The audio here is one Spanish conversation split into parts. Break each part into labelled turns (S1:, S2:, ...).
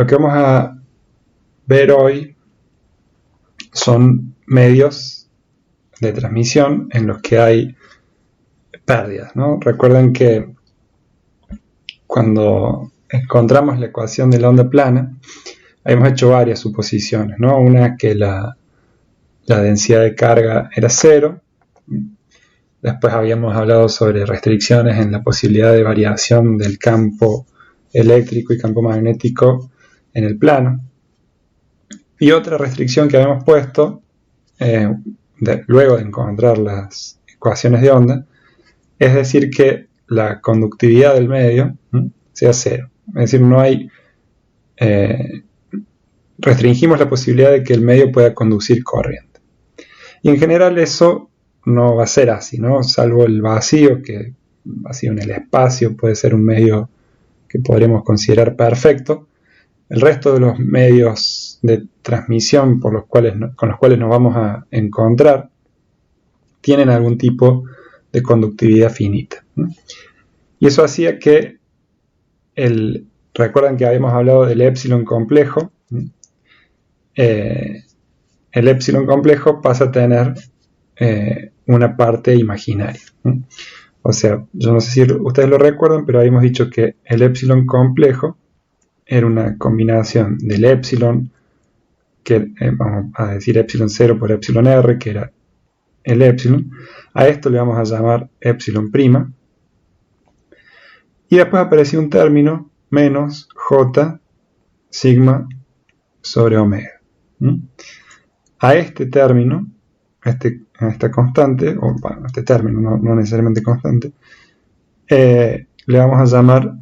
S1: Lo que vamos a ver hoy son medios de transmisión en los que hay pérdidas, ¿no? Recuerden que cuando encontramos la ecuación de la onda plana, hemos hecho varias suposiciones, ¿no? Una, que la densidad de carga era 0. Después habíamos hablado sobre restricciones en la posibilidad de variación del campo eléctrico y campo magnético en el plano. Y otra restricción que habíamos puesto, luego de encontrar las ecuaciones de onda, es decir que la conductividad del medio sea 0. Es decir, no hay... restringimos la posibilidad de que el medio pueda conducir corriente. Y en general eso no va a ser así, ¿no? Salvo el vacío, que vacío en el espacio puede ser un medio que podremos considerar perfecto. El resto de los medios de transmisión con los cuales nos vamos a encontrar tienen algún tipo de conductividad finita. Y eso hacía que recuerdan que habíamos hablado del épsilon complejo. El épsilon complejo pasa a tener una parte imaginaria. O sea, yo no sé si ustedes lo recuerdan, pero habíamos dicho que el épsilon complejo era una combinación del épsilon, que vamos a decir épsilon 0 por épsilon r, que era el épsilon. A esto le vamos a llamar épsilon prima. Y después apareció un término menos j sigma sobre omega. A este término, a esta constante, o bueno, este término, no necesariamente constante, le vamos a llamar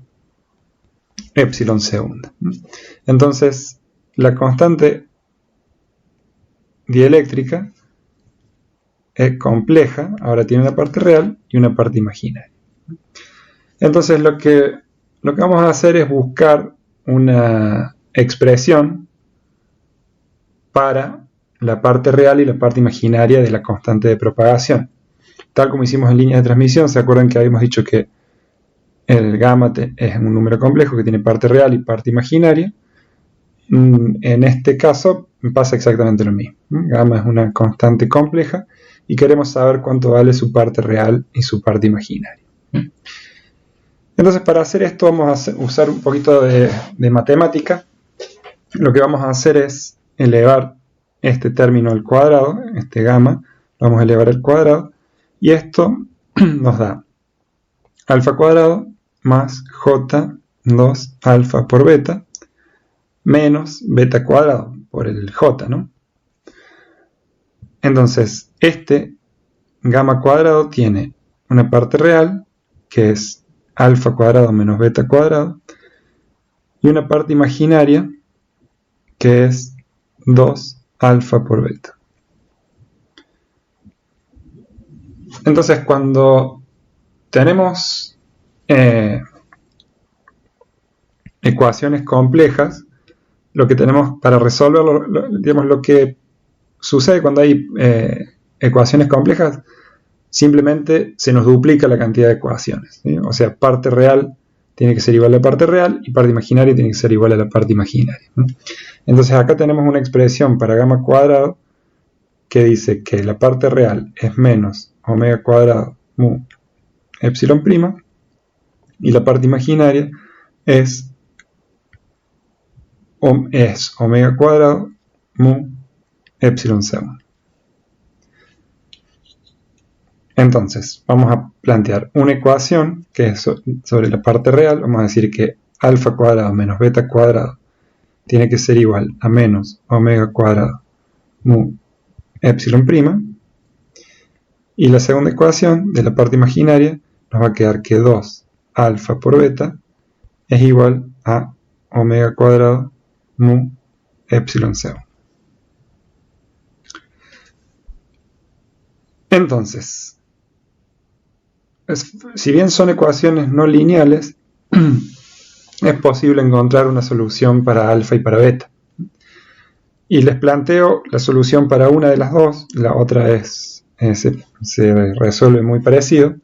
S1: épsilon segunda. Entonces, la constante dieléctrica es compleja, ahora tiene una parte real y una parte imaginaria. Entonces, lo que vamos a hacer es buscar una expresión para la parte real y la parte imaginaria de la constante de propagación. Tal como hicimos en líneas de transmisión, ¿se acuerdan que habíamos dicho que el gamma es un número complejo que tiene parte real y parte imaginaria? En este caso pasa exactamente lo mismo. Gamma es una constante compleja y queremos saber cuánto vale su parte real y su parte imaginaria. Entonces, para hacer esto vamos a usar un poquito de matemática. Lo que vamos a hacer es elevar este término al cuadrado, este gamma, lo vamos a elevar al cuadrado, y esto nos da alfa cuadrado más j2 alfa por beta, menos beta cuadrado por el j, ¿no? Entonces, este gamma cuadrado tiene una parte real, que es alfa cuadrado menos beta cuadrado, y una parte imaginaria, que es 2 alfa por beta. Entonces, cuando tenemos ecuaciones complejas, lo que tenemos para resolverlo, digamos, lo que sucede cuando hay ecuaciones complejas, simplemente se nos duplica la cantidad de ecuaciones, ¿sí? O sea, parte real tiene que ser igual a la parte real y parte imaginaria tiene que ser igual a la parte imaginaria. Entonces acá tenemos una expresión para gamma cuadrado que dice que la parte real es menos omega cuadrado mu epsilon prima y la parte imaginaria es omega cuadrado mu epsilon segunda. Entonces, vamos a plantear una ecuación que es sobre la parte real. Vamos a decir que alfa cuadrado menos beta cuadrado tiene que ser igual a menos omega cuadrado mu epsilon prima. Y la segunda ecuación de la parte imaginaria nos va a quedar que 2 alfa por beta es igual a omega cuadrado mu epsilon segunda. Entonces, si bien son ecuaciones no lineales, es posible encontrar una solución para alfa y para beta. Y les planteo la solución para una de las dos, la otra se resuelve muy parecido.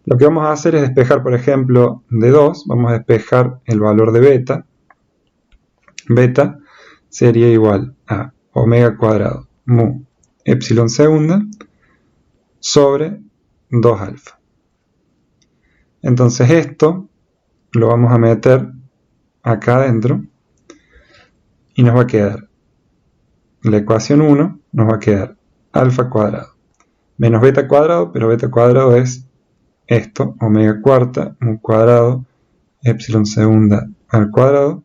S1: Lo que vamos a hacer es despejar, por ejemplo, de 2, vamos a despejar el valor de beta. beta sería igual a omega cuadrado mu epsilon segunda sobre 2 alfa. Entonces esto lo vamos a meter acá adentro y nos va a quedar la ecuación 1, nos va a quedar alfa cuadrado menos beta cuadrado, pero beta cuadrado es esto, omega cuarta mu cuadrado epsilon segunda al cuadrado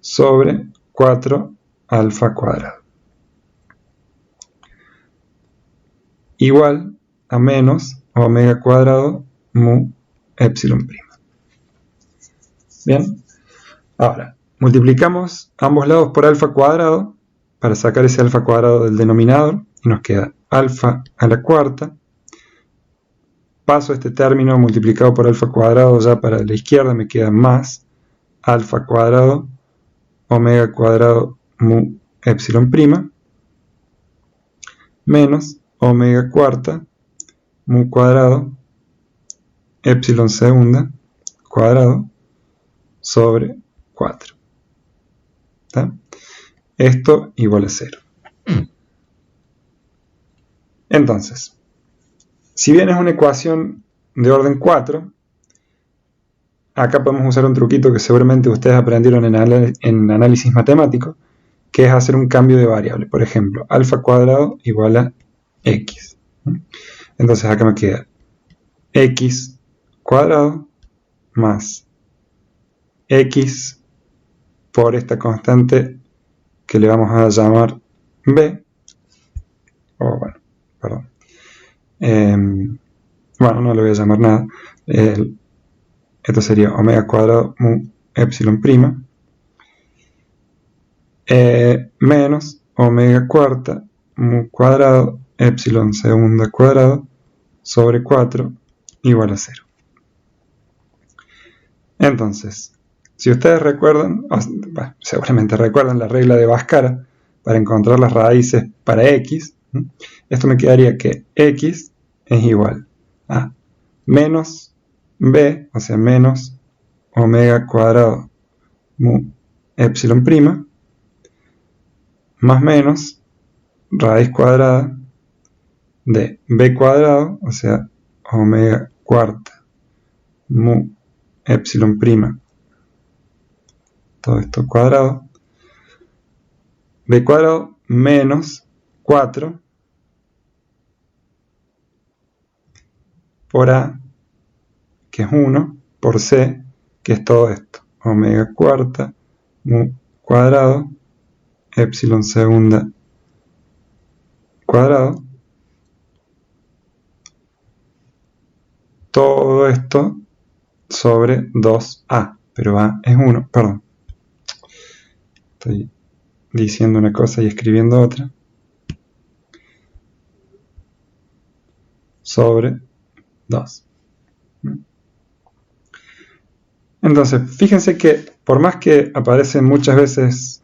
S1: sobre 4 alfa cuadrado igual a menos omega cuadrado mu epsilon prima. Bien, ahora multiplicamos ambos lados por alfa cuadrado para sacar ese alfa cuadrado del denominador y nos queda alfa a la cuarta. Paso este término multiplicado por alfa cuadrado ya para la izquierda, me queda más alfa cuadrado omega cuadrado mu epsilon prima menos omega cuarta mu cuadrado epsilon segunda cuadrado sobre 4. ¿Está? Esto igual a 0. Entonces, si bien es una ecuación de orden 4, acá podemos usar un truquito que seguramente ustedes aprendieron en análisis matemático, que es hacer un cambio de variable. Por ejemplo, alfa cuadrado igual a x. Entonces acá me queda x cuadrado más x por esta constante que le vamos a llamar b, bueno, no le voy a llamar nada. Esto sería omega cuadrado mu epsilon prima menos omega cuarta mu cuadrado epsilon segunda cuadrado sobre 4 igual a 0. Entonces, si ustedes recuerdan, seguramente recuerdan la regla de Bhaskara para encontrar las raíces para x, esto me quedaría que x es igual a menos b, o sea, menos omega cuadrado mu epsilon prima, más menos raíz cuadrada de b cuadrado, o sea, omega cuarta mu epsilon prima, todo esto cuadrado, b cuadrado menos 4 por a, que es 1, por c, que es todo esto, omega cuarta mu cuadrado epsilon segunda cuadrado, todo esto sobre 2a, pero a es 1, perdón, estoy diciendo una cosa y escribiendo otra, sobre 2. Entonces, fíjense que por más que aparece muchas veces,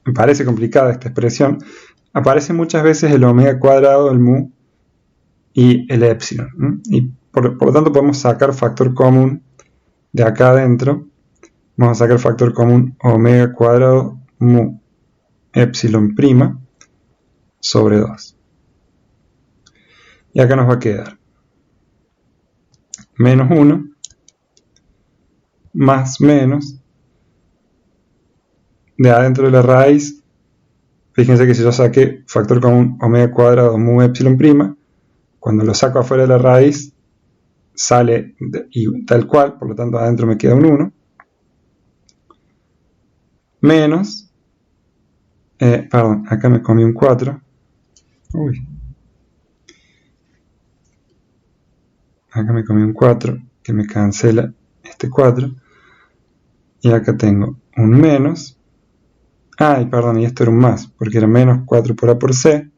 S1: me parece complicada esta expresión, aparece muchas veces el omega cuadrado, el mu y el epsilon. Y por lo tanto podemos sacar factor común de acá adentro. Vamos a sacar factor común omega cuadrado mu epsilon prima sobre 2. Y acá nos va a quedar menos 1 más menos de adentro de la raíz. Fíjense que si yo saqué factor común omega cuadrado mu epsilon prima, cuando lo saco afuera de la raíz sale tal cual, por lo tanto adentro me queda un 1, menos, perdón, acá me comí un 4, acá me comí un 4, que me cancela este 4, y acá tengo un menos, perdón, y esto era un más, porque era menos 4 por A por C,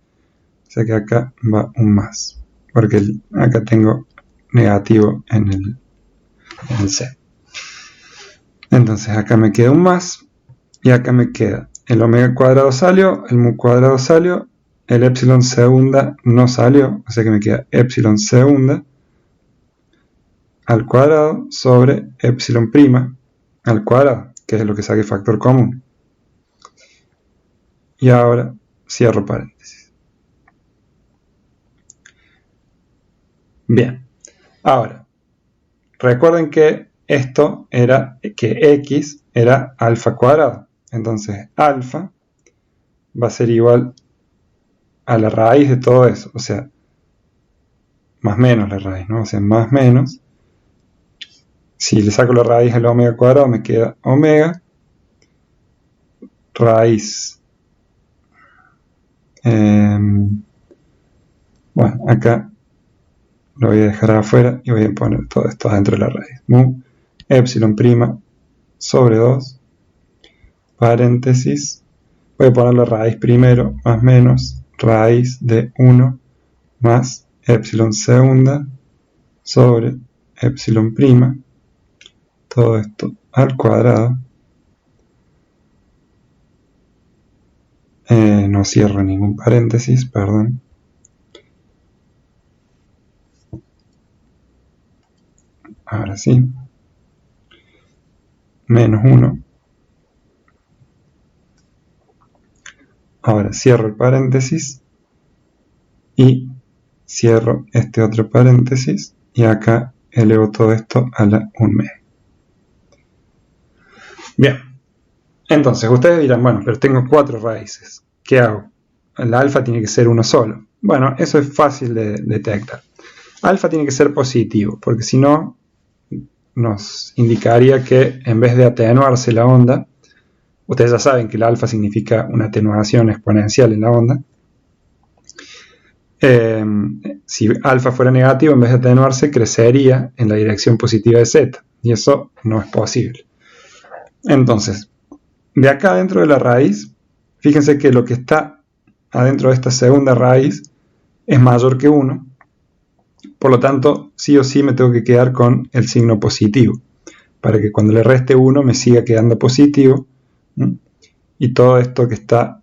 S1: o sea que acá va un más, porque acá tengo negativo en el C. Entonces acá me queda un más, y acá me queda el omega cuadrado salió, el mu cuadrado salió, el epsilon segunda no salió, o sea que me queda epsilon segunda al cuadrado sobre epsilon prima al cuadrado, que es lo que saqué factor común. y ahora cierro paréntesis. Bien, ahora, recuerden que esto era que x era alfa cuadrado. Entonces, alfa va a ser igual a la raíz de todo eso. O sea, más menos la raíz, ¿no? O sea, más menos. Si le saco la raíz al omega cuadrado, me queda omega. Raíz. Bueno, acá lo voy a dejar afuera y voy a poner todo esto dentro de la raíz. Mu epsilon prima sobre 2, paréntesis, voy a poner la raíz primero, más menos, raíz de 1 más epsilon segunda sobre epsilon prima, todo esto al cuadrado. No cierro ningún paréntesis, perdón. Ahora sí. Menos 1. Ahora cierro el paréntesis y cierro este otro paréntesis y acá elevo todo esto a la 1 media. Bien, entonces ustedes dirán, bueno, pero tengo 4 raíces, ¿qué hago? La alfa tiene que ser uno solo. Bueno, eso es fácil de detectar. Alfa tiene que ser positivo, porque si no nos indicaría que en vez de atenuarse la onda, ustedes ya saben que el alfa significa una atenuación exponencial en la onda. Si alfa fuera negativo, en vez de atenuarse, crecería en la dirección positiva de z, y eso no es posible. Entonces, de acá dentro de la raíz, fíjense que lo que está adentro de esta segunda raíz es mayor que 1, por lo tanto, sí o sí me tengo que quedar con el signo positivo, para que cuando le reste 1 me siga quedando positivo, y todo esto que está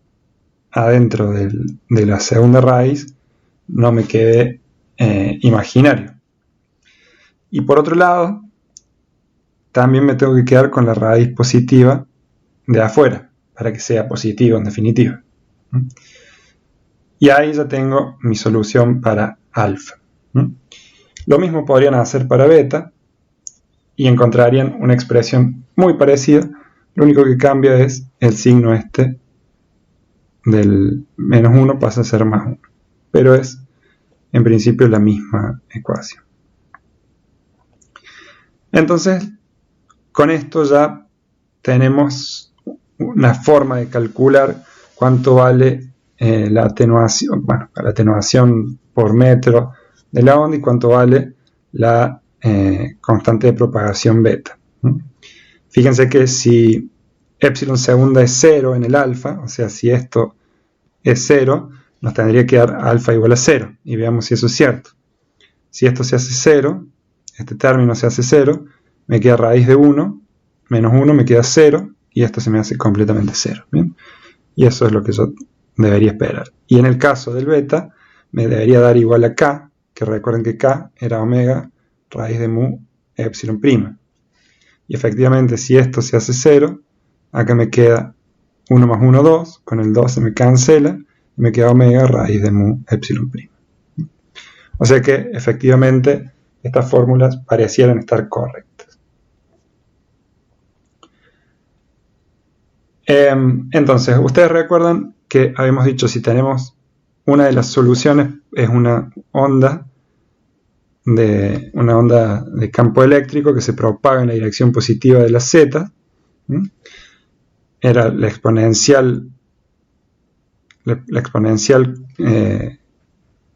S1: adentro de la segunda raíz no me quede imaginario. Y por otro lado, también me tengo que quedar con la raíz positiva de afuera, para que sea positivo en definitiva. Y ahí ya tengo mi solución para alfa. Lo mismo podrían hacer para beta, y encontrarían una expresión muy parecida. Lo único que cambia es el signo este del menos 1 pasa a ser más 1. Pero es en principio la misma ecuación. Entonces, con esto ya tenemos una forma de calcular cuánto vale la atenuación, bueno, la atenuación por metro de la onda y cuánto vale la constante de propagación beta. Fíjense que si epsilon segunda es 0 en el alfa, o sea, si esto es 0, nos tendría que dar alfa igual a 0, y veamos si eso es cierto. Si esto se hace 0, este término se hace 0, me queda raíz de 1, menos 1 me queda 0, y esto se me hace completamente 0. ¿Bien? Y eso es lo que yo debería esperar. Y en el caso del beta, me debería dar igual a k, que recuerden que k era omega raíz de mu epsilon prima. Y efectivamente, si esto se hace 0, acá me queda 1 más 1, 2, con el 2 se me cancela, y me queda omega raíz de mu epsilon prima. O sea que, efectivamente, estas fórmulas parecieran estar correctas. Entonces, ustedes recuerdan que habíamos dicho, si tenemos una de las soluciones, es una onda de campo eléctrico que se propaga en la dirección positiva de la z. Era la exponencial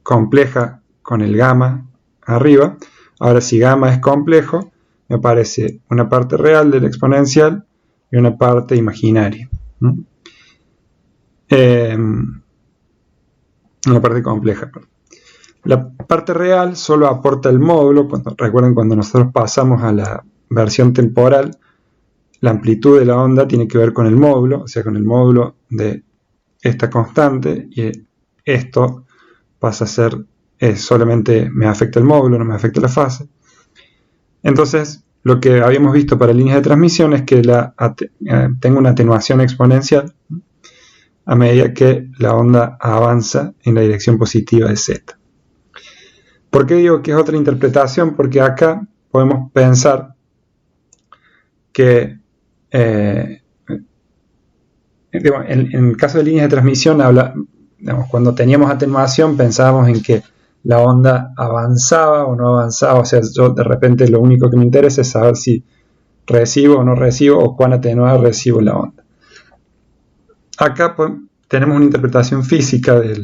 S1: compleja con el gamma arriba. Ahora, si gamma es complejo, me aparece una parte real del exponencial y una parte imaginaria. Una parte compleja. La parte real solo aporta el módulo. Recuerden, cuando nosotros pasamos a la versión temporal, la amplitud de la onda tiene que ver con el módulo, o sea, con el módulo de esta constante, y esto pasa a ser, solamente me afecta el módulo, no me afecta la fase. Entonces, lo que habíamos visto para líneas de transmisión es que tengo una atenuación exponencial. a medida que la onda avanza en la dirección positiva de z. ¿Por qué digo que es otra interpretación? Porque acá podemos pensar que en el caso de líneas de transmisión, cuando teníamos atenuación pensábamos en que la onda avanzaba o no avanzaba. O sea, yo de repente lo único que me interesa es saber si recibo o no recibo o cuán atenuada recibo la onda. Acá pues, tenemos una interpretación física de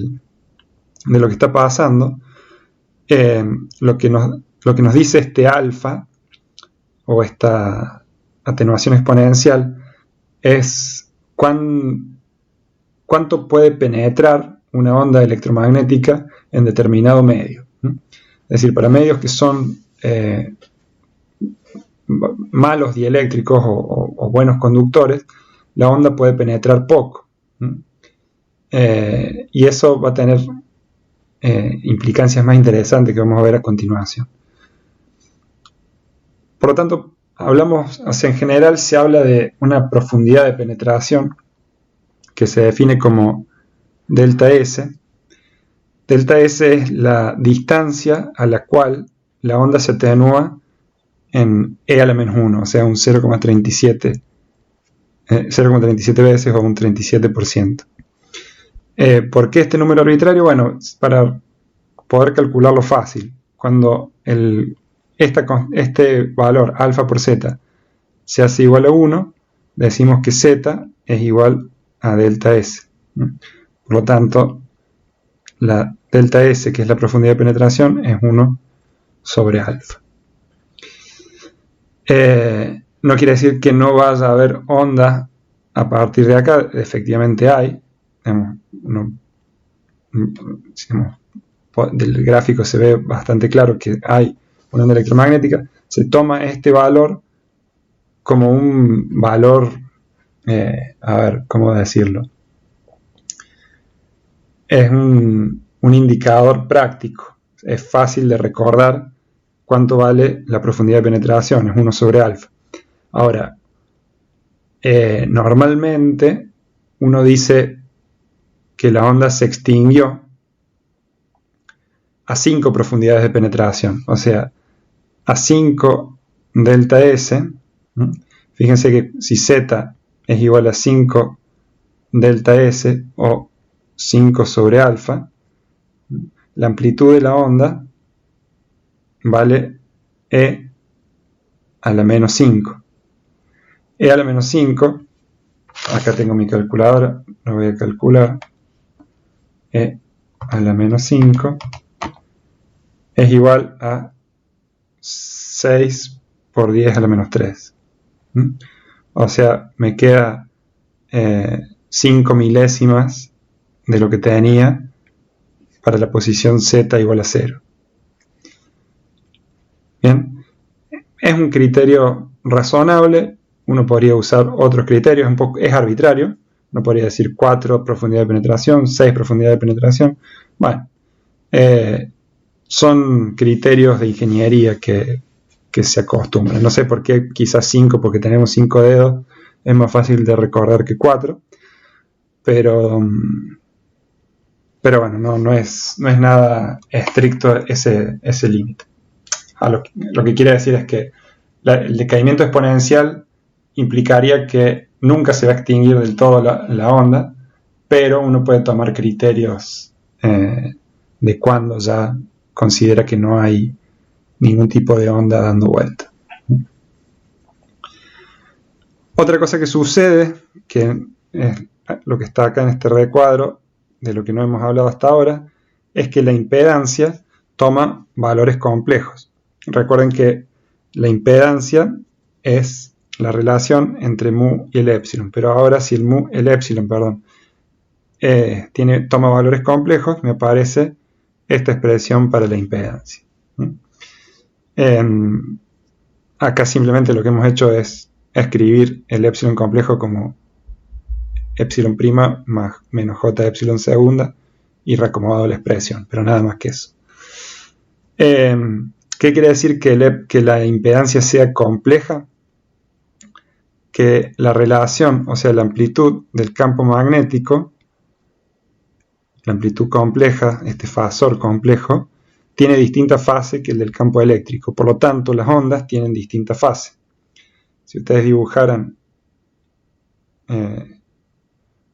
S1: lo que está pasando. Lo que nos dice este alfa o esta atenuación exponencial es cuánto puede penetrar una onda electromagnética en determinado medio. Es decir, para medios que son malos dieléctricos o buenos conductores, la onda puede penetrar poco. Y eso va a tener implicancias más interesantes que vamos a ver a continuación. Por lo tanto, en general se habla de una profundidad de penetración que se define como delta S. Delta S es la distancia a la cual la onda se atenúa en e a la menos 1, o sea, un 0,37 veces o un 37%. ¿Por qué este número arbitrario? Bueno, para poder calcularlo fácil. Cuando este valor alfa por z se hace igual a 1, decimos que z es igual a delta S. Por lo tanto, la delta S, que es la profundidad de penetración, es 1 sobre alfa. No quiere decir que no vaya a haber onda a partir de acá. Efectivamente hay. Del gráfico se ve bastante claro que hay una onda electromagnética. Se toma este valor como un valor, a ver, ¿cómo decirlo? Es un indicador práctico. Es fácil de recordar cuánto vale la profundidad de penetración, es 1 sobre alfa. Ahora, normalmente uno dice que la onda se extinguió a 5 profundidades de penetración, o sea, a 5 delta S. Fíjense que si z es igual a 5 delta S o 5 sobre alfa, la amplitud de la onda vale E a la menos 5. E a la menos 5, acá tengo mi calculadora, lo voy a calcular. E a la menos 5 es igual a 6 por 10 a la menos 3. O sea, me queda 5 milésimas de lo que tenía para la posición z igual a 0. Bien, es un criterio razonable. Uno podría usar otros criterios, es arbitrario. Uno podría decir 4 profundidades de penetración, 6 profundidades de penetración. Bueno, son criterios de ingeniería que se acostumbran. No sé por qué, quizás 5, porque tenemos 5 dedos, es más fácil de recordar que 4. Pero bueno, no es nada estricto ese límite. Lo que quiere decir es que el decaimiento exponencial implicaría que nunca se va a extinguir del todo la onda, pero uno puede tomar criterios de cuando ya considera que no hay ningún tipo de onda dando vuelta. Otra cosa que sucede, que es lo que está acá en este recuadro, de lo que no hemos hablado hasta ahora, es que la impedancia toma valores complejos. Recuerden que la impedancia es la relación entre mu y el épsilon, pero ahora si el épsilon toma valores complejos, me aparece esta expresión para la impedancia. Acá simplemente lo que hemos hecho es escribir el épsilon complejo como epsilon prima más menos j epsilon segunda y reacomodado la expresión, pero nada más que eso. ¿Qué quiere decir que la impedancia sea compleja? Que la relación, o sea, la amplitud del campo magnético la amplitud compleja, este fasor complejo, tiene distinta fase que el del campo eléctrico. Por lo tanto, las ondas tienen distinta fase. Si ustedes dibujaran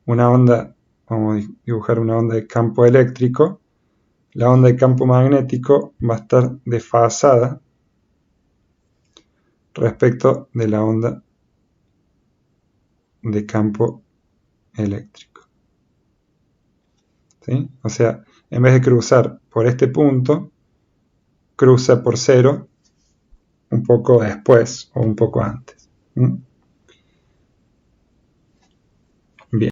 S1: una onda, vamos a dibujar una onda de campo eléctrico, la onda de campo magnético va a estar desfasada respecto de la onda de campo eléctrico. ¿Sí? O sea, en vez de cruzar por este punto, cruza por 0 un poco después o un poco antes. ¿Mm?